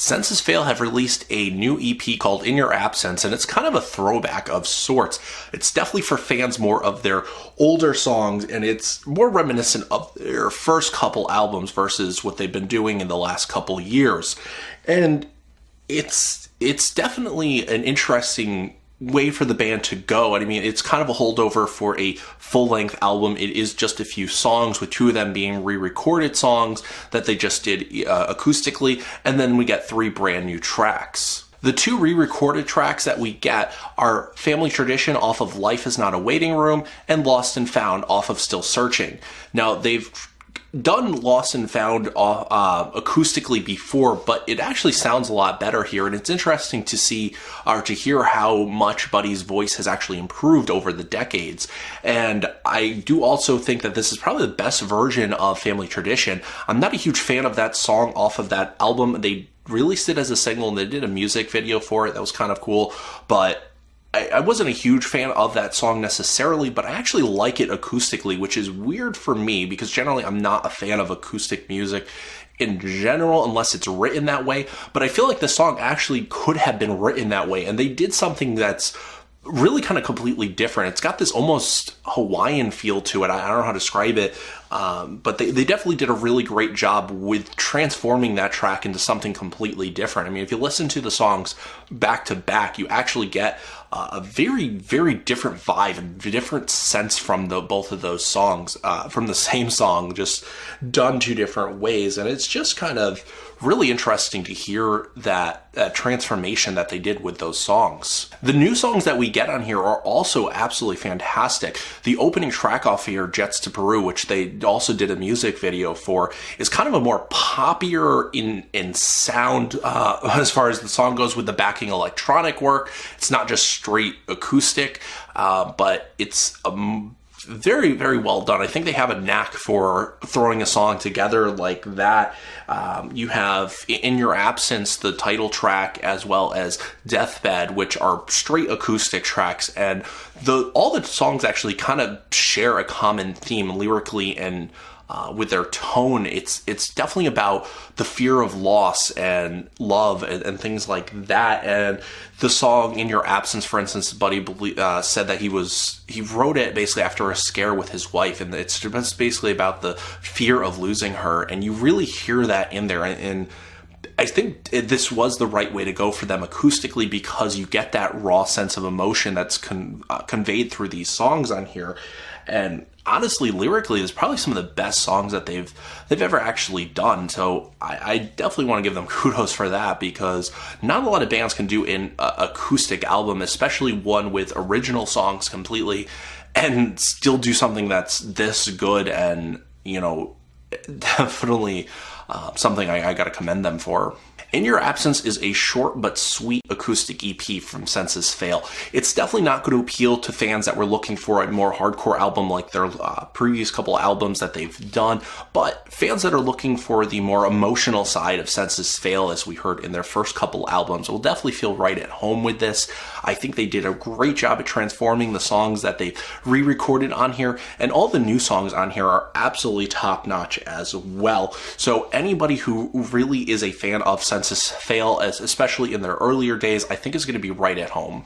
Senses Fail have released a new EP called In Your Absence, and it's kind of a throwback of sorts. It's definitely for fans more of their older songs, and it's more reminiscent of their first couple albums versus what they've been doing in the last couple years. And it's definitely an interesting way for the band to go. And I mean, it's kind of a holdover for a full-length album. It is just a few songs, with two of them being re-recorded songs that they just did acoustically, and then we get 3 brand new tracks. The 2 re-recorded tracks that we get are Family Tradition off of Life Is Not a Waiting Room and Lost and Found off of Still Searching. Now, they've done Lost and Found acoustically before, but it actually sounds a lot better here, and it's interesting to see or to hear how much Buddy's voice has actually improved over the decades. And I do also think that this is probably the best version of Family Tradition. I'm not a huge fan of that song off of that album. They released it as a single and they did a music video for it that was kind of cool, but I wasn't a huge fan of that song necessarily, but I actually like it acoustically, which is weird for me because generally I'm not a fan of acoustic music in general unless it's written that way. But I feel like the song actually could have been written that way, and they did something that's really kind of completely different. It's got this almost Hawaiian feel to it. I don't know how to describe it, but they definitely did a really great job with transforming that track into something completely different. I mean, if you listen to the songs back to back, you actually get a very, very different vibe and different sense from both of those songs, from the same song, just done 2 different ways. And it's just kind of really interesting to hear that transformation that they did with those songs. The new songs that we get on here are also absolutely fantastic. The opening track off here, Jets to Peru, which they also did a music video for, is kind of a more poppier in sound as far as the song goes, with the backing electronic work. It's not just straight acoustic, but it's very, very well done. I think they have a knack for throwing a song together like that. You have In Your Absence, the title track, as well as Deathbed, which are straight acoustic tracks, and all the songs actually kind of share a common theme lyrically and with their tone. It's definitely about the fear of loss and love and things like that. And the song In Your Absence, for instance, Buddy said that he wrote it basically after a scare with his wife, and it's basically about the fear of losing her, and you really hear that in there. And I think this was the right way to go for them acoustically, because you get that raw sense of emotion that's conveyed through these songs on here. And honestly, lyrically, it's probably some of the best songs that they've ever actually done. So I definitely want to give them kudos for that, because not a lot of bands can do an acoustic album, especially one with original songs completely, and still do something that's this good. And, you know, definitely something I got to commend them for. In Your Absence is a short but sweet acoustic EP from Senses Fail. It's definitely not going to appeal to fans that were looking for a more hardcore album like their previous couple albums that they've done, but fans that are looking for the more emotional side of Senses Fail, as we heard in their first couple albums, will definitely feel right at home with this. I think they did a great job at transforming the songs that they re-recorded on here, and all the new songs on here are absolutely top-notch as well. So anybody who really is a fan of Senses Fail, especially in their earlier days, I think is going to be right at home.